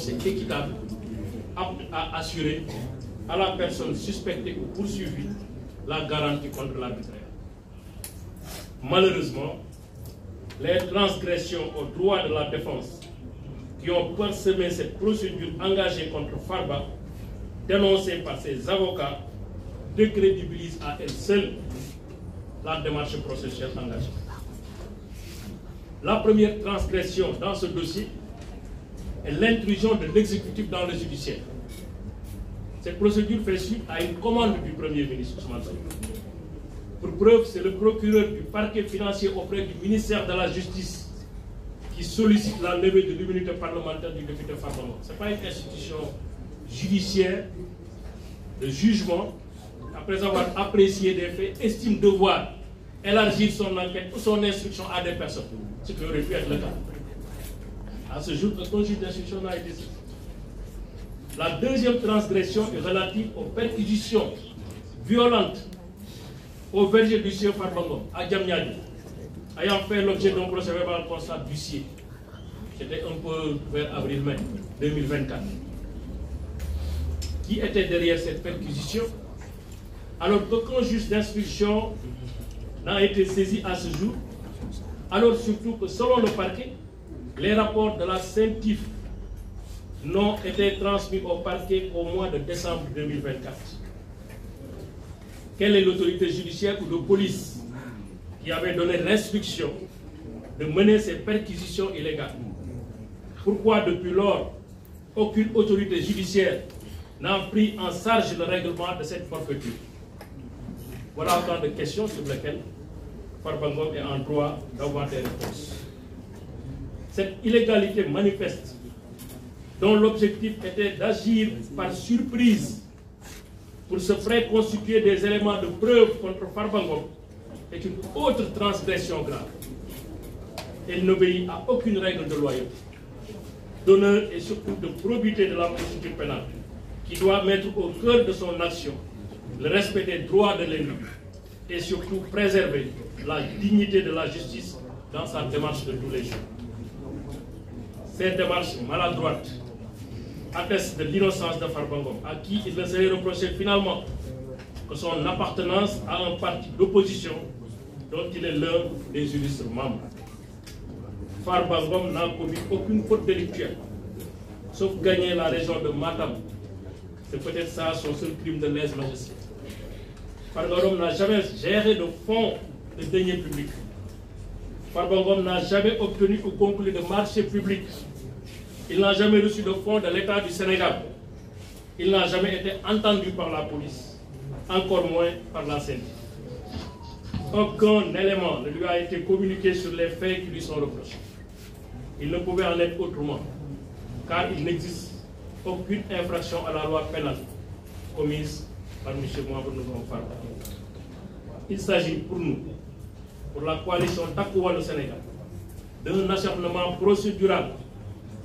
procès équitable, apte à assurer à la personne suspectée ou poursuivie la garantie contre l'arbitraire. Malheureusement, les transgressions aux droits de la défense qui ont parsemé cette procédure engagée contre Farba, dénoncée par ses avocats, décrédibilisent à elle seule la démarche processuelle engagée. La première transgression dans ce dossier est l'intrusion de l'exécutif dans le judiciaire. Cette procédure fait suite à une commande du Premier ministre Ousmane Sonko. Pour preuve, c'est le procureur du parquet financier auprès du ministère de la Justice qui sollicite la levée de l'immunité parlementaire du député Farba Ngom. Ce n'est pas une institution judiciaire de jugement, après avoir apprécié des faits, estime devoir élargir son enquête ou son instruction à des personnes, ce qui aurait pu être le cas. À ce jour, aucun juge d'instruction n'a été saisi. La deuxième transgression est relative aux perquisitions violentes au verger du sieur Farba Ngom à Diamniadio, ayant fait l'objet d'un procès verbal constat d'huissier. C'était un peu vers avril-mai 2024. Qui était derrière cette perquisition? Alors qu'aucun juge d'instruction n'a été saisi à ce jour, alors surtout que selon le parquet, les rapports de la CENTIF n'ont été transmis au parquet qu'au mois de décembre 2024. Quelle est l'autorité judiciaire ou de police qui avait donné l'instruction de mener ces perquisitions illégales? Pourquoi depuis lors, aucune autorité judiciaire n'a pris en charge le règlement de cette forfaiture? Voilà autant de questions sur lesquelles Farba Ngom est en droit d'avoir des réponses. Cette illégalité manifeste, dont l'objectif était d'agir par surprise pour se préconstituer des éléments de preuve contre Farba Ngom, est une autre transgression grave. Elle n'obéit à aucune règle de loyauté, d'honneur et surtout de probité de la procédure pénale, qui doit mettre au cœur de son action le respect des droits de l'individu et surtout préserver la dignité de la justice dans sa démarche de tous les jours. Ces démarches maladroites attestent de l'innocence de Farba Ngom, à qui il ne serait reproché finalement que son appartenance à un parti d'opposition dont il est l'un des illustres membres. Farba Ngom n'a commis aucune faute délictuelle, sauf gagner la région de Matam. C'est peut-être ça son seul crime de lèse-majesté. Farba Ngom n'a jamais géré de fonds de deniers publics. Farba Ngom n'a jamais obtenu ou conclu de marché public. Il n'a jamais reçu de fonds de l'État du Sénégal. Il n'a jamais été entendu par la police, encore moins par la CENTIF. Aucun élément ne lui a été communiqué sur les faits qui lui sont reprochés. Il ne pouvait en être autrement, car il n'existe aucune infraction à la loi pénale commise par M. Mouhamadou Ngom Farba. Il s'agit pour nous, pour la coalition Takku Wallu Sénégal, d'un acharnement procédural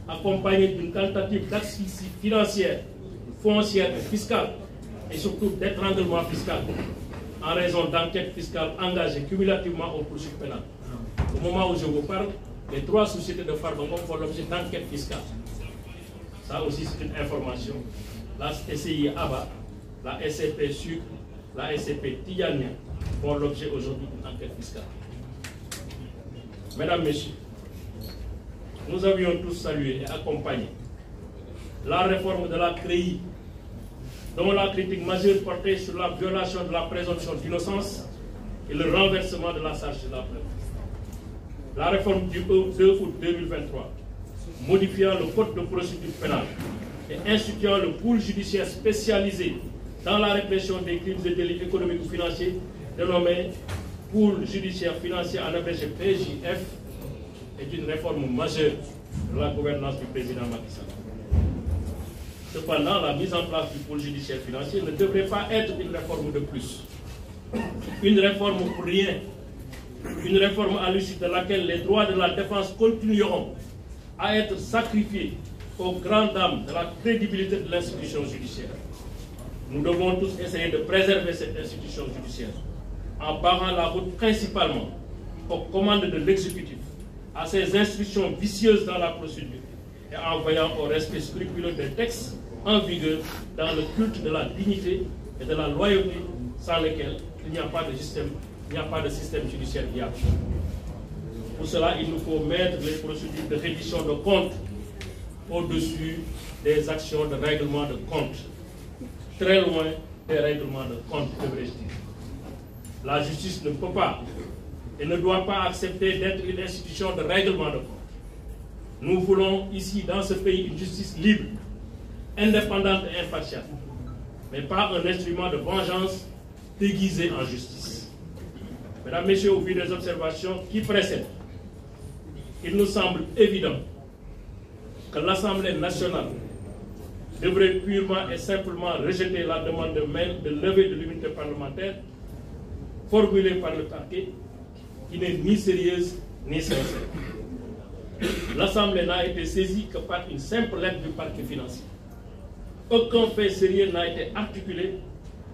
accompagné d'une tentative d'asphyxie financière, foncière et fiscale, et surtout d'étranglement fiscal, en raison d'enquêtes fiscales engagées cumulativement aux poursuites pénales. Au moment où je vous parle, les 3 sociétés de Farba Ngom font l'objet d'enquêtes fiscales. Ça aussi, c'est une information. La SCI ABA, la SCP Sucre, la SCP Tidjania font l'objet aujourd'hui d'une enquête fiscale. Mesdames, Messieurs, nous avions tous salué et accompagné la réforme de la CREI, dont la critique majeure portait sur la violation de la présomption d'innocence et le renversement de la charge de la preuve. La réforme du 2 août 2023, modifiant le code de procédure pénale et instituant le pôle judiciaire spécialisé dans la répression des crimes et délits économiques ou financiers, dénommé pôle judiciaire financier en abrégé PJF, est une réforme majeure de la gouvernance du président Macky Sall. Cependant, la mise en place du pôle judiciaire financier ne devrait pas être une réforme de plus. Une réforme pour rien. Une réforme à l'issue de laquelle les droits de la défense continueront à être sacrifiés aux grandes dames de la crédibilité de l'institution judiciaire. Nous devons tous essayer de préserver cette institution judiciaire en barrant la route principalement aux commandes de l'exécutif, à ses instructions vicieuses dans la procédure et en veillant au respect scrupuleux des textes en vigueur dans le culte de la dignité et de la loyauté sans lesquels il n'y a pas de système judiciaire viable. Pour cela, il nous faut mettre les procédures de reddition de comptes au-dessus des actions de règlement de compte, très loin des règlements de compte, devrais-je dire. La justice ne peut pas et ne doit pas accepter d'être une institution de règlement de compte. Nous voulons ici, dans ce pays, une justice libre, indépendante et impartiale, mais pas un instrument de vengeance déguisé en justice. Mesdames, Messieurs, au vu des observations qui précèdent, il nous semble évident que l'Assemblée nationale devrait purement et simplement rejeter la demande de levée de l'immunité parlementaire formulée par le parquet, qui n'est ni sérieuse ni sincère. L'Assemblée n'a été saisie que par une simple lettre du parquet financier. Aucun fait sérieux n'a été articulé,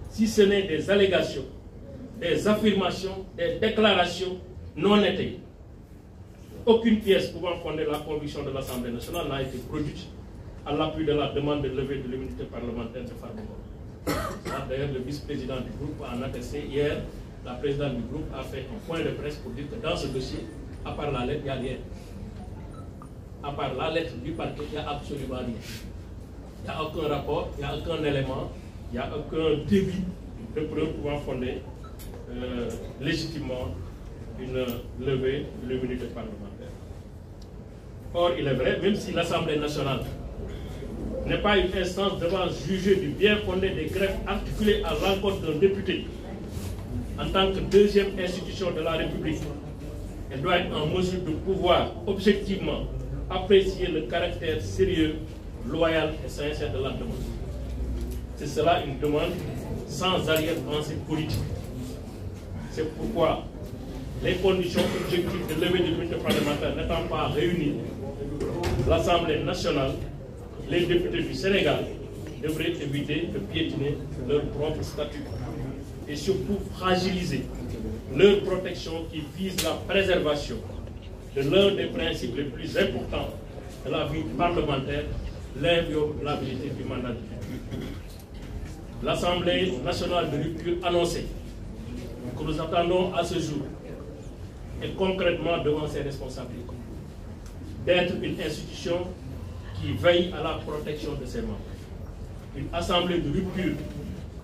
si ce n'est des allégations, des affirmations, des déclarations non étayées. Aucune pièce pouvant fonder la conviction de l'Assemblée nationale n'a été produite à l'appui de la demande de levée de l'immunité parlementaire de Farba Ngom. D'ailleurs, le vice-président du groupe a en attesté hier. La présidente du groupe a fait un point de presse pour dire que dans ce dossier, à part la lettre, il n'y a rien. À part la lettre du parquet, il n'y a absolument rien. Il n'y a aucun rapport, il n'y a aucun élément, il n'y a aucun début de preuve pouvant fonder légitimement une levée de l'immunité parlementaire. Or, il est vrai, même si l'Assemblée nationale n'est pas une instance devant juger du bien fondé des greffes articulées à l'encontre d'un député, en tant que deuxième institution de la République, elle doit être en mesure de pouvoir objectivement apprécier le caractère sérieux, loyal et sincère de la demande. C'est cela une demande sans arrière-pensée politique. C'est pourquoi les conditions objectives de levée de l'immunité parlementaire n'étant pas réunies, l'Assemblée nationale, les députés du Sénégal devraient éviter de piétiner leur propre statut et surtout fragiliser leur protection qui vise la préservation de l'un des principes les plus importants de la vie parlementaire, l'inviolabilité du mandat de député. L'Assemblée nationale de rupture annoncée, que nous attendons à ce jour, est concrètement devant ses responsabilités, d'être une institution qui veille à la protection de ses membres. Une assemblée de rupture,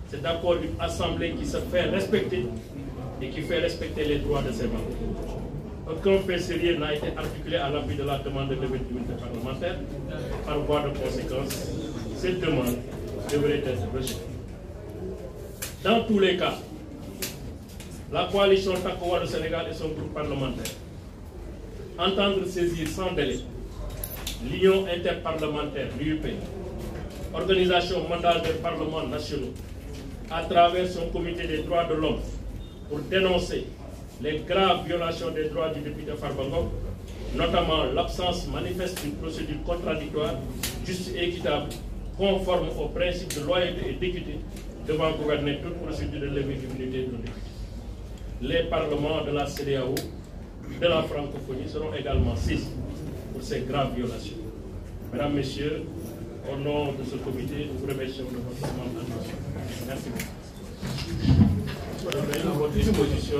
c'est d'abord une assemblée qui se fait respecter et qui fait respecter les droits de ses membres. Aucun fait sérieux n'a été articulé à l'appui de la demande de levée de l'immunité parlementaire. Par voie de conséquence, cette demande devrait être rejetée. Dans tous les cas, la coalition Takku Wallu Sénégal et son groupe parlementaire entendent saisir sans délai l'Union interparlementaire, l'UP, organisation mondiale des parlements nationaux, à travers son comité des droits de l'homme, pour dénoncer les graves violations des droits du député Farba Ngom, notamment l'absence manifeste d'une procédure contradictoire, juste et équitable, conforme aux principes de loyauté et d'équité, devant gouverner toute procédure de levée d'immunité de député. Les parlements de la CEDEAO, de la francophonie seront également saisis pour ces graves violations. Mesdames, Messieurs, au nom de ce comité, nous vous remercions de votre attention. Merci beaucoup. À votre disposition.